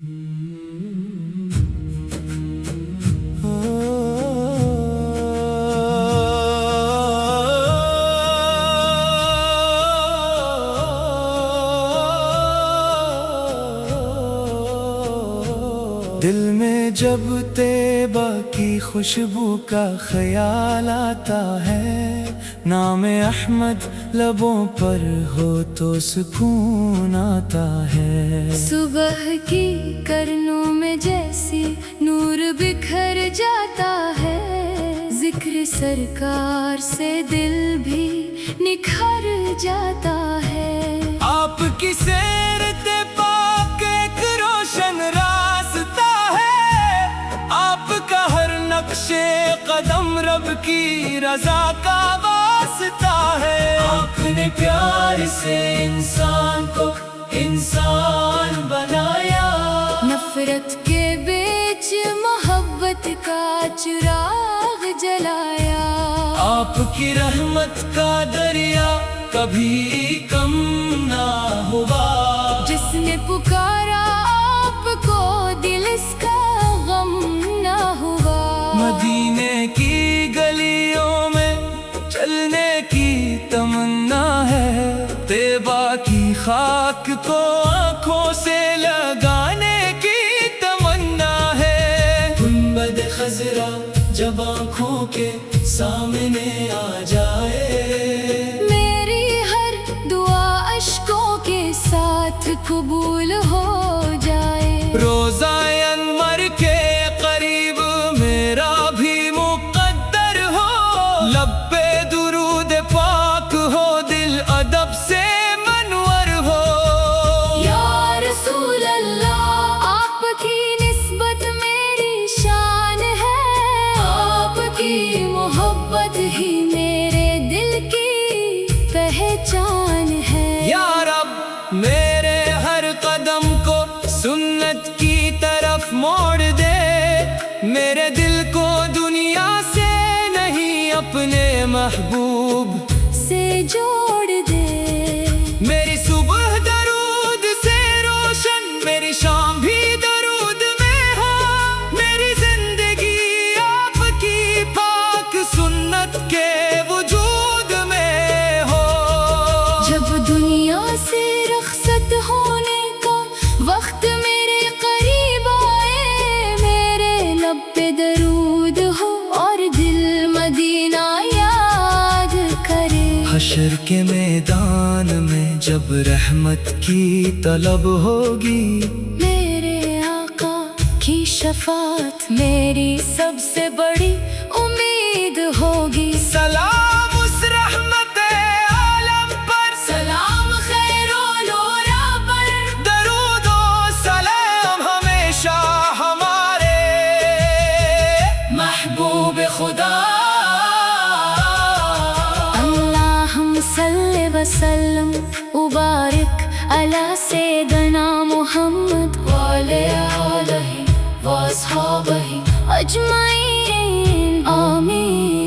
دل میں جب طیبہ کی خوشبو کا خیال آتا ہے، نام احمد لبوں پر ہو تو سکون آتا ہے۔ صبح کی کرنوں میں جیسی نور بکھر جاتا ہے، ذکر سرکار سے دل بھی نکھر جاتا ہے۔ آپ کی سیرت پاک ایک روشن راستہ ہے، آپ کا ہر نقش قدم رب کی رضا کا واسطہ ہے۔ آپ نے پیار سے انسان کو انسان بنایا، نفرت کے بیچ محبت کا چراغ جلایا۔ آپ کی رحمت کا دریا کبھی کم نہ ہوا، جس نے پکارا آپ کو دل اس کا غم نہ ہوا۔ مدینے کی گلیوں میں چلنے کی تمنا ہے، طیبہ کی خاک کو آنکھوں سے لگانے کی تمنا ہے۔ گنبد خضرا جب آنکھوں کے سامنے آ جائے، میری ہر دعا اشکوں کے ساتھ قبول ہو جائے۔ روزہ انور کے قریب میرا بھی مقدر ہو، لب پہ درود پاک ہو، دل ادب سے منور ہو۔ یا رسول اللہ، آپ کی نسبت میری شان ہے، آپ کی محبت ہی میرے دل کی پہچان ہے۔ یا رب میرے ہر قدم کو سنت کی طرف موڑ دے، میرے دل کو دنیا سے نہیں اپنے محبوب سے جوڑ دے۔ میری صبح درود سے روشن، میری شام بھی درود میں ہو، میری زندگی آپ کی پاک سنت کے وجود میں ہو۔ جب دنیا سے رخصت ہونے کا وقت میرے قریب آئے، میرے لب پہ درود ہو اور دل مدینہ یاد کرے۔ حشر کے میدان میں جب رحمت کی طلب ہوگی، میرے آقا کی شفاعت میری سب سے بڑی امید ہوگی۔ سلام اس رحمت عالم پر، سلام خیر و نورا پر، درود و سلام ہمیشہ ہمارے محبوب خدا۔ اللہم صلی وسلم وبارک علی سیدنا محمد وعلی آلہ واصحابہ اجمعین، آمین۔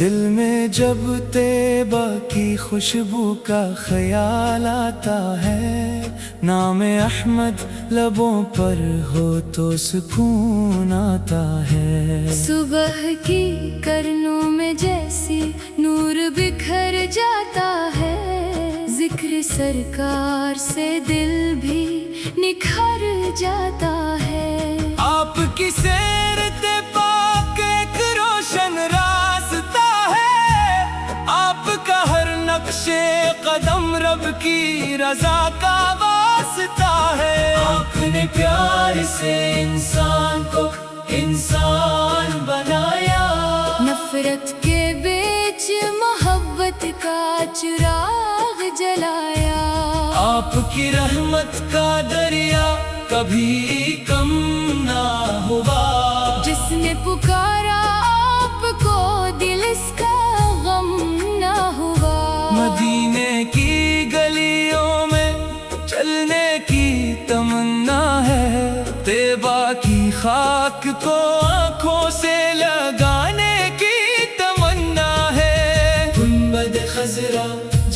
دل میں جب طیبہ کی خوشبو کا خیال آتا ہے، نام احمد لبوں پر ہو تو سکون آتا ہے۔ صبح کی کرنوں میں جیسی نور بکھر جاتا ہے، ذکر سرکار سے دل بھی نکھر جاتا ہے۔ آپ کی سیرت پاک ایک روشن راستہ ہے، آپ کا ہر نقش قدم رب کی رضا کا واسطہ ہے۔ آپ نے پیار سے انسان کو انسان بنایا، نفرت کے بیچ محبت کا چراغ جلایا۔ آپ کی رحمت کا دریا کبھی کم نہ ہوا، جس نے پکارا آپ کو دل اس کا غم نہ ہوا۔ مدینے کی گلی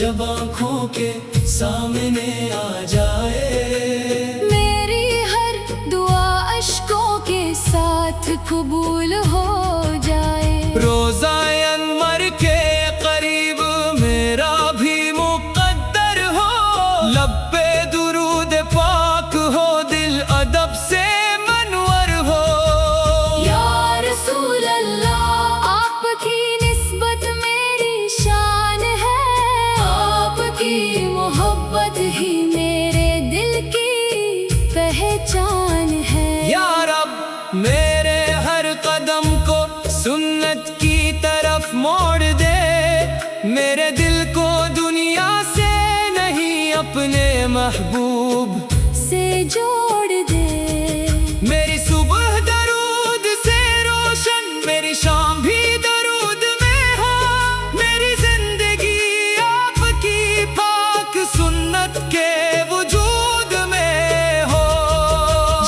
جب آنکھوں کے سامنے آ جائے، میری ہر دعا اشکوں کے ساتھ قبول ہو جائے، روزہ انور کے قریب میرا بھی مقدر ہو، لب پہ درود پاک ہو، دل ادب سے منور ہو۔ یا رسول اللہ، آپ کی نسبت میری شان ہے، آپ کی محبت ہی میرے دل کی پہچان ہے۔ یا رب میرے ہر قدم کو سنت کی طرف موڑ دے، میرے دل کو دنیا سے نہیں اپنے محبوب سے جوڑ دے، میری صبح درود سے روشن، میری شام بھی درود میں ہو، میری زندگی آپ کی پاک سنت کے وجود میں ہو۔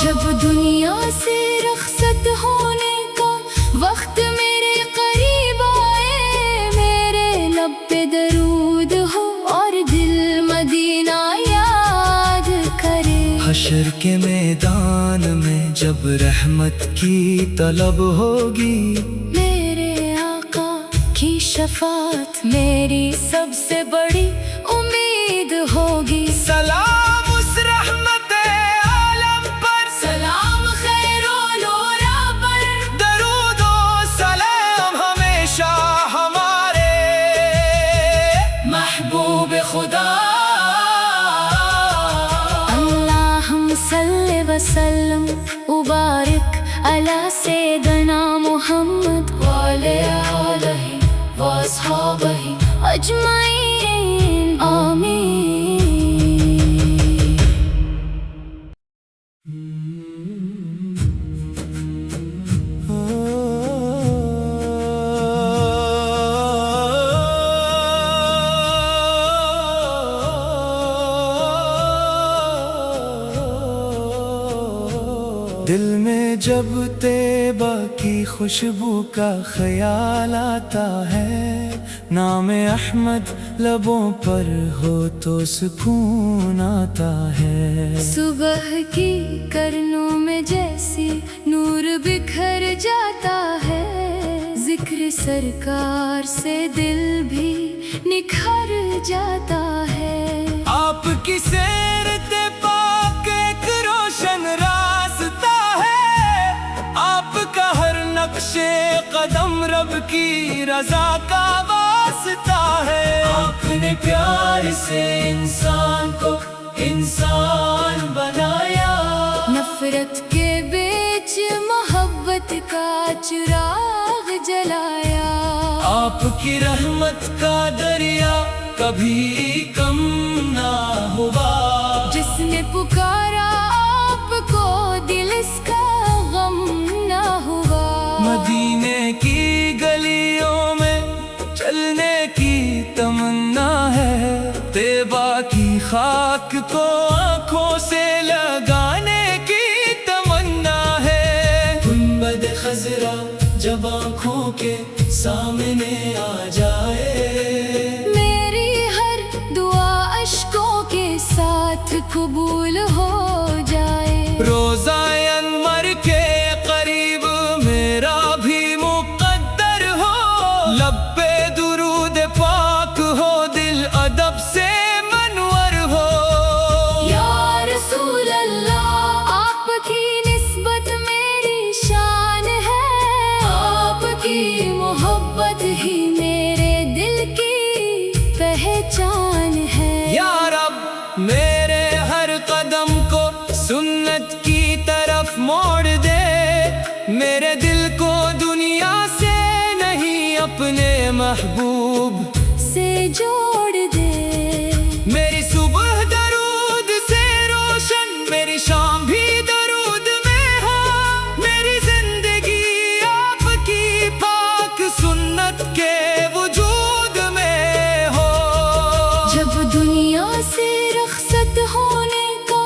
جب دنیا سے رخصت ہونے کا وقت میرے قریب آئے، میرے لب پہ درود ہو اور دل مدینہ یاد کرے۔ حشر کے میدان میں جب رحمت کی طلب ہوگی، میرے آقا کی شفاعت میری سب سے بڑی امید ہوگی۔ سلام اس رحمت عالم پر، سلام خیر و نورا پر، درود و سلام ہمیشہ ہمارے محبوب خدا۔ اللہم صلی وسلم وبارک علی سیدنا محمد وعلی آلہ واصحابہ اجمعین، آمین۔ دل میں جب طیبہ کی خوشبو کا خیال آتا ہے، نام احمد لبوں پر ہو تو سکون آتا ہے۔ صبح کی کرنوں میں جیسی نور بکھر جاتا ہے، ذکر سرکار سے دل بھی نکھر جاتا ہے۔ آپ کی سیرت پاک ایک روشن راستہ ہے، آپ کا ہر نقش قدم رب کی رضا کا واسطہ ہے۔ آپ نے پیار سے انسان کو انسان بنایا، نفرت کے بیچ محبت کا چراغ جلایا۔ آپ کی رحمت کا دریا کبھی کم نہ ہوا، جس نے پکارا آپ کو دل اس کا غم نہ ہوا۔ مدینے کی گلیوں میں چلنے کی تمنا ہے، طیبہ کی خاک کو آنکھوں سے لگانے کی تمنا ہے۔ گنبد خضرا جب آنکھوں کے سامنے آ جائے، میری ہر دعا اشکوں کے ساتھ قبول ہو جائے، روزہ انور کے قریب میرا بھی مقدر ہو، لب پہ درود پاک ہو، دل ادب سے منور ہو۔ یا رسول اللہ، آپ کی نسبت میری شان ہے، آپ کی محبت ہی میرے دل کی پہچان ہے۔ یا رب میرے ہر قدم کو سنت کی طرف موڑ دے، میرے دل کو دنیا سے نہیں اپنے محبوب سے جوڑ دے، میری صبح درود سے روشن، میری شام بھی درود میں ہو، میری زندگی آپ کی پاک سنت کے وجود میں ہو۔ جب دنیا سے رخصت ہونے کا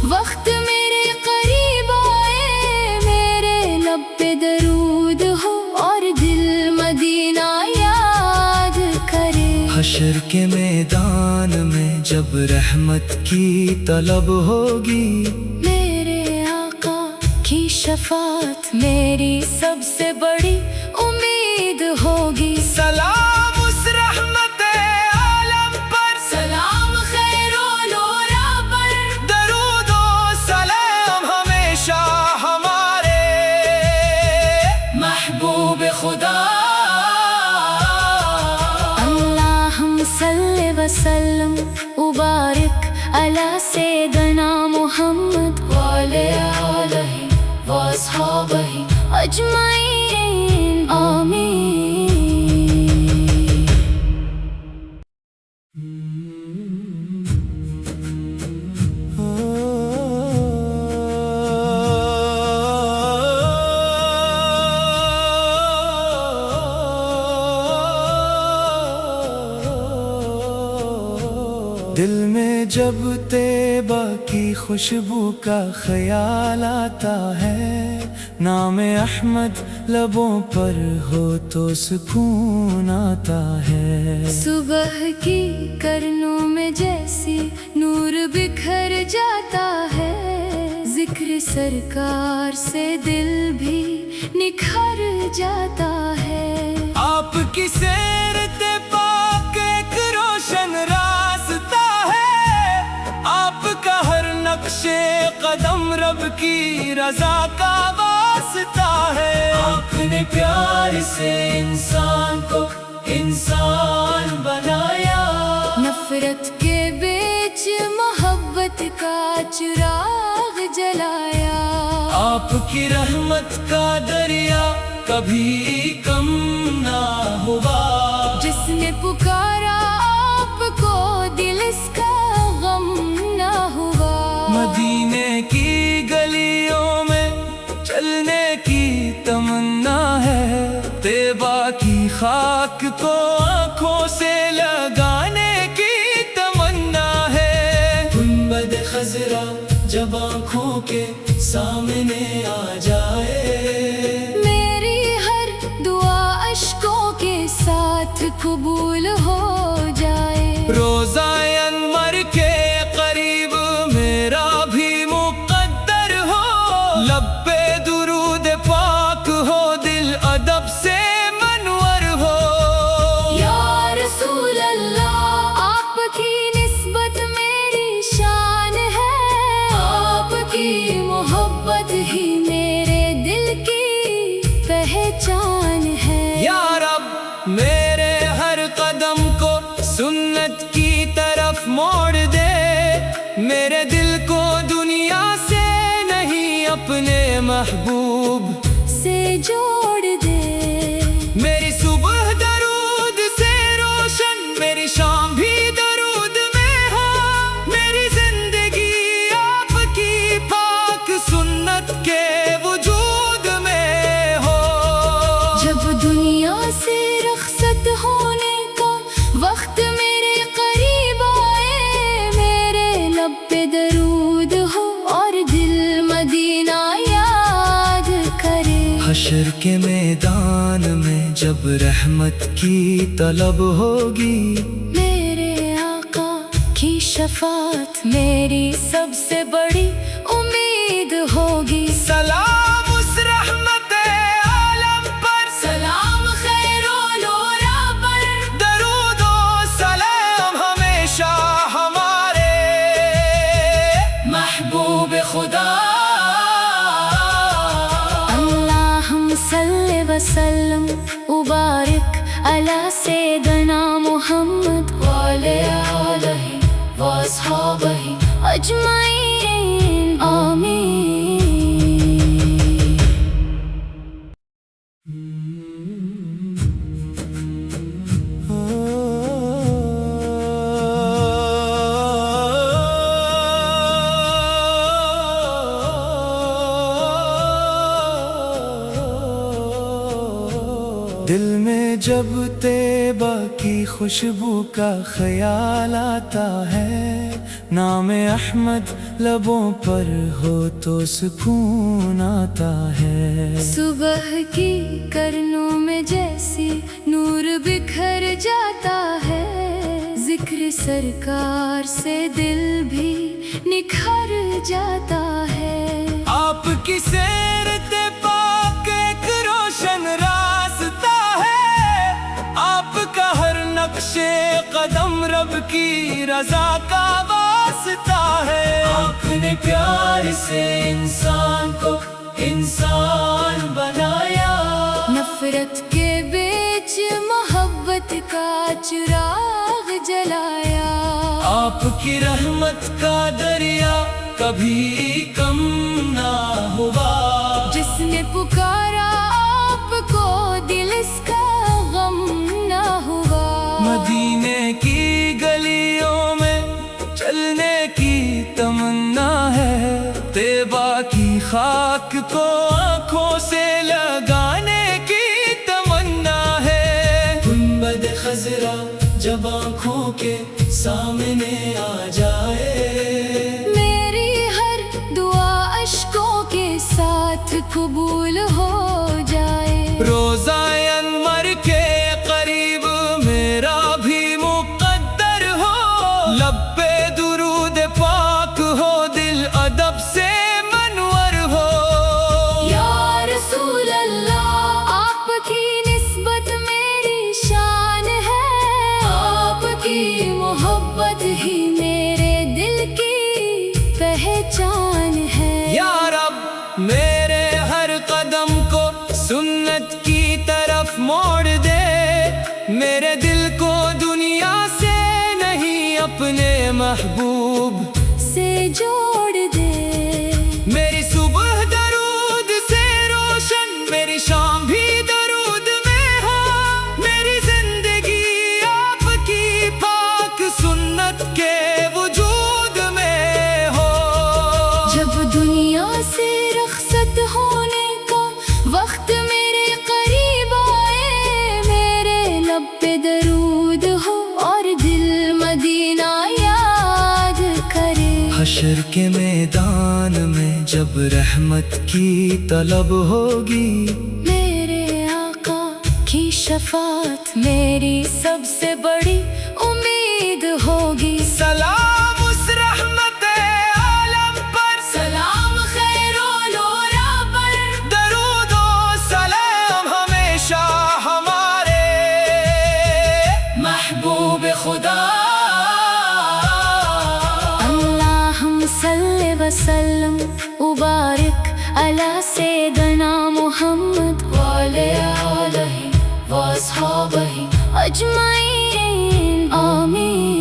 وقت میرے قریب آئے، میرے لب پہ درود ہو اور دل مدینہ یاد کرے۔ حشر کے میدان میدان میں جب رحمت کی طلب ہوگی، میرے آقا کی شفاعت میری سب سے بڑی امید ہوگی۔ سلام اس رحمت عالم پر، سلام خیر و نور پر، درود و سلام ہمیشہ ہمارے محبوب خدا۔ اللہم صلی وسلم وبارک علی سیدنا محمد وعلی آلہ واصحابہ اجمعین، آمین۔ دل میں جب طیبہ کی خوشبو کا خیال آتا ہے، نام احمد لبوں پر ہو تو سکون آتا ہے۔ صبح کی کرنوں میں جیسی نور بکھر جاتا ہے، ذکر سرکار سے دل بھی نکھر جاتا ہے۔ آپ کی سیرت پاک ایک روشن راستہ ہے، آپ کا ہر نقش قدم رب کی رضا کا واسطہ ہے۔ آپ نے پیار سے انسان کو انسان بنایا، نفرت کے بیچ محبت کا چراغ جلایا۔ آپ کی رحمت کا دریا کبھی کم نہ ہوا، جس نے پکارا آپ کو دل اس کا غم نہ ہوا۔ مدینے کی گلیوں میں چلنے کی تمنا ہے، طیبہ کی خاک کو آنکھوں سے لگانے کی تمنا ہے۔ گنبد خضرا جب آنکھوں کے سامنے آ جائے، میری ہر دعا اشکوں کے ساتھ قبول ہو جائے۔ روزہ انور کے قریب میرا بھی مقدر ہو، لب پہ درود پاک ہو، دل ادب سے منور ہو۔ یا رسول اللہ، آپ کی نسبت میری شان ہے، آپ کی محبت ہی میرے دل کی پہچان ہے۔ یا رب میرے ہر قدم کو سنت کی طرف موڑ دے، میرے دل کو دنیا سے نہیں اپنے محبوب سے جوڑ دے۔ میری صبح درود سے روشن، میری شام بھی درود میں ہو، میری زندگی آپ کی پاک سنت کے وجود میں ہو۔ جب دنیا سے رخصت ہونے کا وقت میرے قریب آئے، میرے لب پہ درود ہو اور دل مدینہ یاد کرے۔ حشر کے میدان میں جب رحمت کی طلب ہوگی، میرے آقا کی شفاعت میری سب سے بڑی امید ہوگی۔ سلام اس رحمت عالم پر، سلام خیر و نور پر، درود و سلام ہمیشہ ہمارے محبوب خدا۔ اللہم صلی وسلم وبارک علی سیدنا محمد وعلی آلہ واصحابہ اجمعین، آمین۔ دل میں جب طیبہ کی خوشبو کا خیال آتا ہے، نام احمد لبوں پر ہو تو سکون آتا ہے۔ صبح کی کرنوں میں جیسی نور بکھر جاتا ہے، ذکر سرکار سے دل بھی نکھر جاتا ہے۔ آپ کی سیرت پاک ایک روشن راستہ ہے، آپ کا ہر نقش قدم رب کی رضا کا واسطہ ہے۔ آپ نے پیار سے انسان کو انسان بنایا، نفرت کے بیچ محبت کا چراغ جلایا۔ آپ کی رحمت کا دریا کبھی کم نہ ہوا، جس نے پکارا آپ کو دل اس کا غم نہ ہوا۔ مدینے کی گلیوں میں چلنے کی تمنا ہے، طیبہ کی خاک کو آنکھوں سے لگانے کی تمنا ہے۔ گنبد خضرا جب آنکھوں کے سامنے آ جائے، میری ہر دعا اشکوں کے ساتھ قبول ہو جائے۔ روزہ انور کے قریب میرا بھی مقدر ہو، لب پہ درود پاک ہو، دل ادب سے منور ہو۔ یا رسول اللہ، آپ کی نسبت میری شان ہے، آپ کی محبت ہی میرے دل کی پہچان ہے۔ یا رب میرے ہر قدم کو سنت کی طرف موڑ دے، میرے دل کو دنیا سے نہیں اپنے محبوب سے جوڑ دے۔ میری صبح درود سے روشن، میری شام بھی درود میں ہو، میری زندگی آپ کی پاک سنت کے وجود میں ہو۔ جب دنیا سے رخصت ہونے کا وقت میرے قریب آئے، میرے لب پہ درود ہو اور دل مدینہ یاد کرے۔ حشر کے میدان میں جب رحمت کی طلب ہوگی، میرے آقا کی شفاعت میری سب سے بڑی امید ہوگی۔ سلام اس رحمت عالم پر، سلام خیر الورا پر، درود و سلام ہمیشہ ہمارے محبوب خدا۔ اللہم صلی وسلم وبارک علی سیدنا محمد وعلی آلہ واصحابہ اجمعین، آمین۔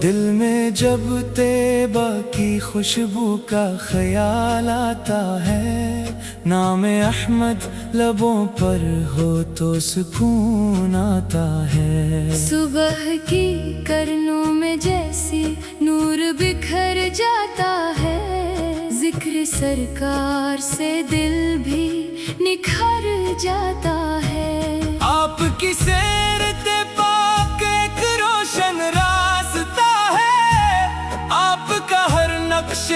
دل میں جب طیبہ کی خوشبو کا خیال آتا ہے، نام احمد لبوں پر ہو تو سکون آتا ہے۔ صبح کی کرنوں میں جیسی نور بکھر جاتا ہے، ذکر سرکار سے دل بھی نکھر جاتا ہے۔ آپ کی سیرت پاک ایک روشن راستہ ہے، آپ کا ہر نقش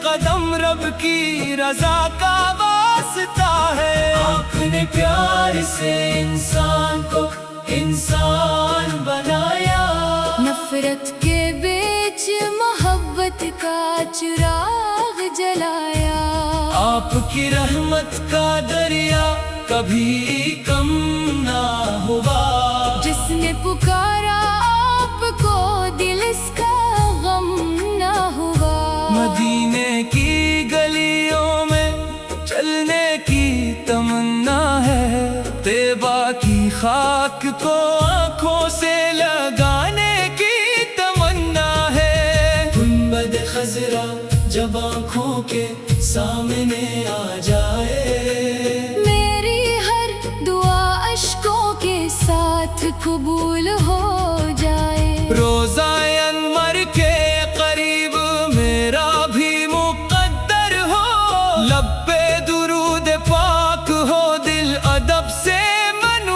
قدم رب کی رضا کا واسطہ ہے۔ آپ نے پیار سے انسان کو انسان بنایا، نفرت کے بیچ محبت کا چراغ جلایا۔ آپ کی رحمت کا دریا کبھی کم نہ ہوا، جس نے پکارا آپ کو دل اس کا غم نہ ہوا۔ مدینے کی گلیوں میں چلنے کی تمنا ہے، طیبہ کی خاک کو آنکھوں سے لگانے کی تمنا ہے۔ گنبد خضرا جب آنکھوں کے سامنے آ جائے، میری ہر دعا اشکوں کے ساتھ قبول ہو جائے۔ روزہ انور کے قریب میرا بھی مقدر ہو، لب پہ درود پاک ہو، دل ادب سے من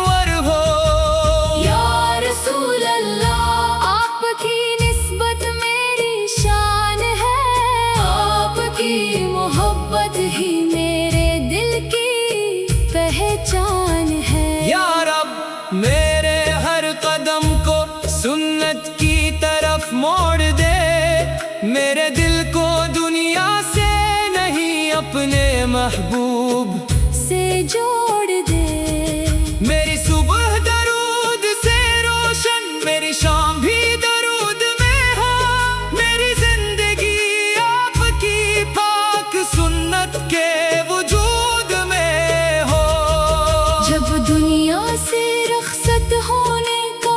محبوب سے جوڑ دے. میری صبح درود سے روشن، میری شام بھی درود میں ہو. میری زندگی آپ کی پاک سنت کے وجود میں ہو. جب دنیا سے رخصت ہونے کا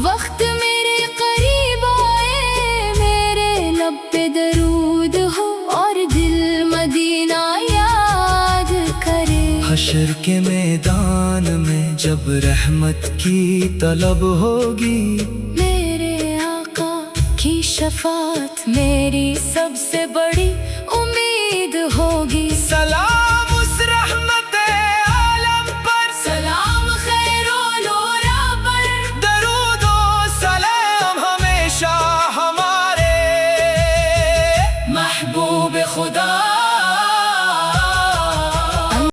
وقت میرے قریب آئے، میرے لب پہ درود ہو اور دل مدینہ یاد کرے. حشر کے میدان میں جب رحمت کی طلب ہوگی، میرے آقا کی شفاعت میری سب سے بڑی امید ہوگی. سلام